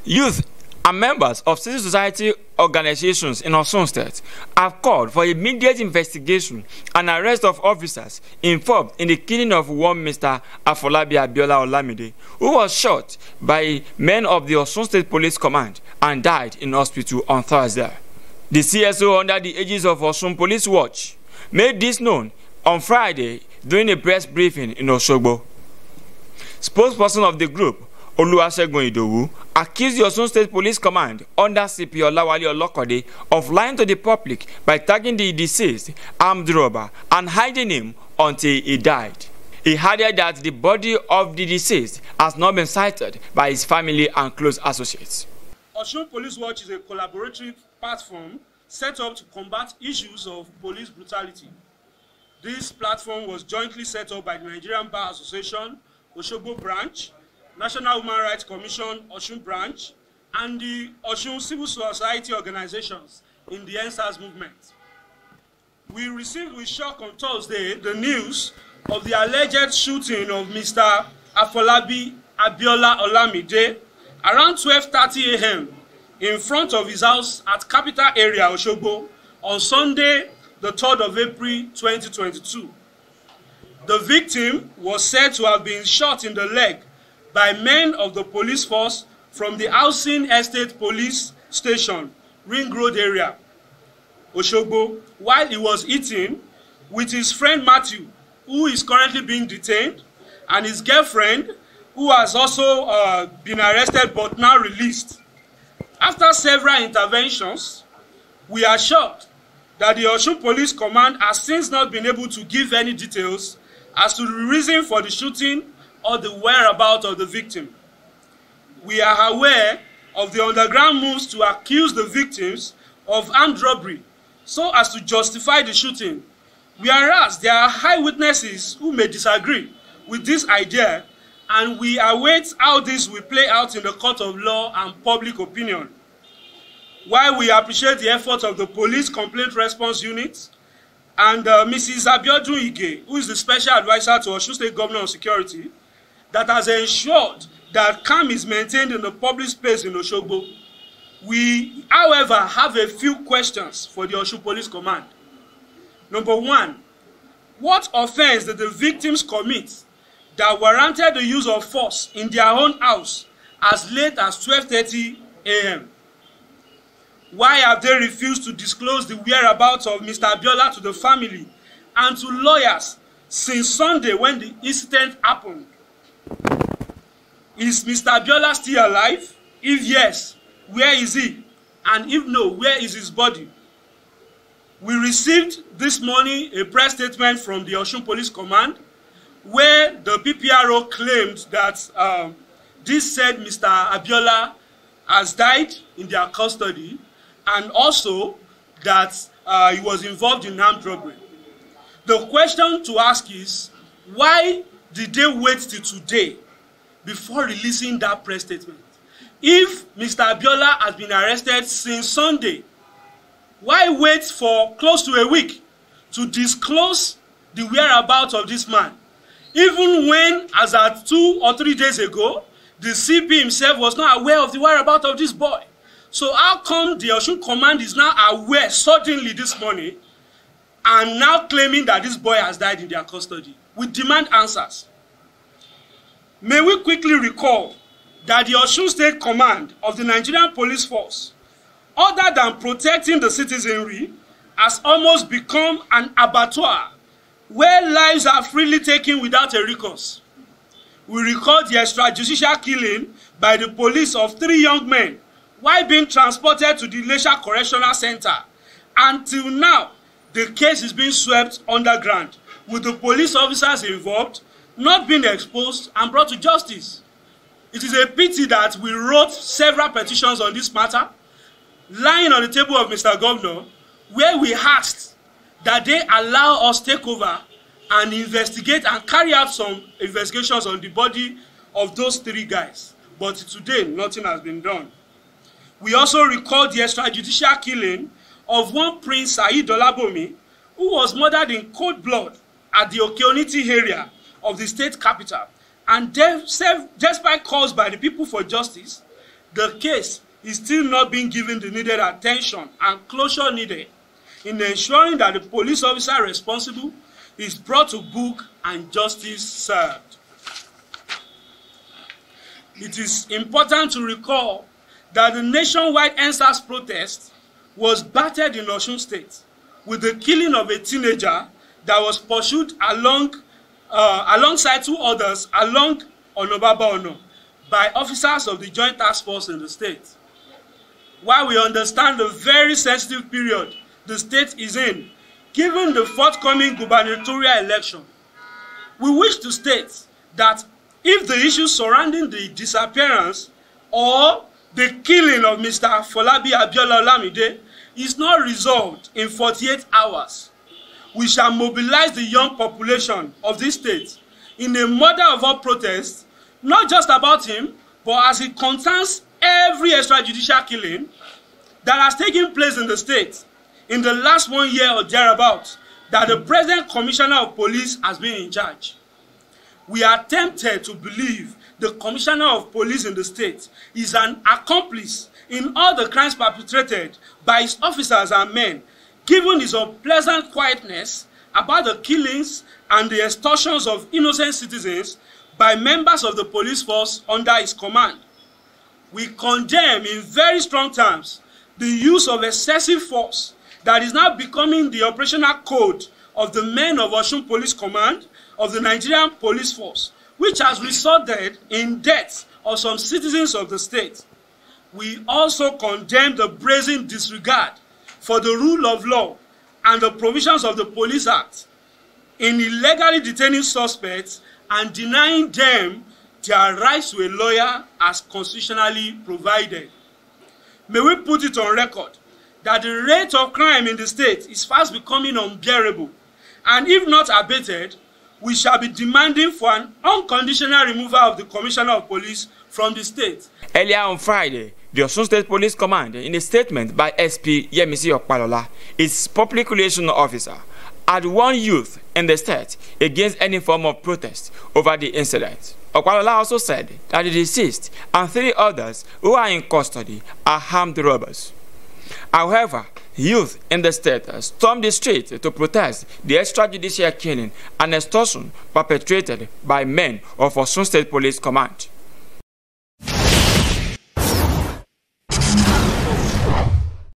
Youth and members of civil society organizations in Osun State have called for immediate investigation and arrest of officers involved in the killing of one Mr. Afolabi Abiola Olamide, who was shot by men of the Osun State Police Command and died in hospital on Thursday. The CSO, under the aegis of Osun Police Watch, made this known on Friday during a press briefing in Osogbo. Spokesperson of the group, Oluwasegun Idowu, accused the Osun State Police Command under CP Olawale Olokode of lying to the public by tagging the deceased armed robber and hiding him until he died. He added that the body of the deceased has not been sighted by his family and close associates. Osun Police Watch is a collaborative platform set up to combat issues of police brutality. This platform was jointly set up by the Nigerian Bar Association, Osogbo Branch, National Human Rights Commission, Osun Branch, and the Osun Civil Society organizations in the NSAS movement. We received with shock on Thursday the news of the alleged shooting of Mr. Afolabi Abiola Olamide around 12:30 a.m. in front of his house at Capital Area, Osogbo, on Sunday, the 3rd of April 2022. The victim was said to have been shot in the leg by men of the police force from the Housing Estate Police Station, Ring Road area, Osogbo, while he was eating with his friend Matthew, who is currently being detained, and his girlfriend, who has also been arrested but now released. After several interventions, we are shocked that the Osun Police Command has since not been able to give any details as to the reason for the shooting or the whereabouts of the victim. We are aware of the underground moves to accuse the victims of armed robbery so as to justify the shooting, whereas there are eyewitnesses who may disagree with this idea, and we await how this will play out in the court of law and public opinion. While we appreciate the efforts of the Police Complaint Response Unit and Mrs. Abiodun Ige, who is the Special Advisor to Osun State Governor on Security, that has ensured that calm is maintained in the public space in Osogbo. We, however, have a few questions for the Osun Police Command. Number one, what offense did the victims commit that warranted the use of force in their own house as late as 12:30 a.m.? Why have they refused to disclose the whereabouts of Mr. Abiola to the family and to lawyers since Sunday when the incident happened? Is Mr. Abiola still alive? If yes, where is he? And if no, where is his body? We received this morning a press statement from the Osun Police Command where the PPRO claimed that this said Mr. Abiola has died in their custody and also that he was involved in armed robbery. The question to ask is, why did they wait till today before releasing that press statement? If Mr. Abiola has been arrested since Sunday, why wait for close to a week to disclose the whereabouts of this man? Even when, as at 2 or 3 days ago, the CP himself was not aware of the whereabouts of this boy. So how come the Osun Command is now aware suddenly this morning and now claiming that this boy has died in their custody? We demand answers. May we quickly recall that the Osun State Command of the Nigerian Police Force, other than protecting the citizenry, has almost become an abattoir where lives are freely taken without a recourse. We recall the extrajudicial killing by the police of 3 young men while being transported to the Lesha Correctional Center. Until now, the case is being swept underground, with the police officers involved not being exposed and brought to justice. It is a pity that we wrote several petitions on this matter, lying on the table of Mr. Governor, where we asked that they allow us take over and investigate and carry out some investigations on the body of those 3 guys. But today, nothing has been done. We also recall the extrajudicial killing of one Prince Saheed Olabomi, who was murdered in cold blood at the Okeoniti area of the state capital. And despite calls by the People for Justice, the case is still not being given the needed attention and closure needed in ensuring that the police officer responsible is brought to book and justice served. It is important to recall that the nationwide EndSARS protest was battered in Osun State with the killing of a teenager that was pursued alongside two others along Onobaba Ono by officers of the Joint Task Force in the state. While we understand the very sensitive period the state is in, given the forthcoming gubernatorial election, we wish to state that if the issues surrounding the disappearance or the killing of Mr. Afolabi Abiola Olamide is not resolved in 48 hours, we shall mobilize the young population of this state in a mother of all protests, not just about him, but as it concerns every extrajudicial killing that has taken place in the state in the last 1 year or thereabouts that the present Commissioner of Police has been in charge. We are tempted to believe the Commissioner of Police in the state is an accomplice in all the crimes perpetrated by his officers and men, given his unpleasant quietness about the killings and the extortions of innocent citizens by members of the police force under his command. We condemn in very strong terms the use of excessive force that is now becoming the operational code of the men of Osun Police Command of the Nigerian Police Force, which has resulted in deaths of some citizens of the state. We also condemn the brazen disregard for the rule of law and the provisions of the Police Act in illegally detaining suspects and denying them their rights to a lawyer as constitutionally provided. May we put it on record that the rate of crime in the state is fast becoming unbearable, and if not abated, we shall be demanding for an unconditional removal of the Commissioner of Police from the state. Earlier on Friday, the Osun State Police Command, in a statement by SP Yemisi Okpalola, its public relations officer, had warned youth in the state against any form of protest over the incident. Okpalola also said that the deceased and 3 others who are in custody are armed robbers. However, youth in the state stormed the street to protest the extrajudicial killing and extortion perpetrated by men of Osun State Police Command.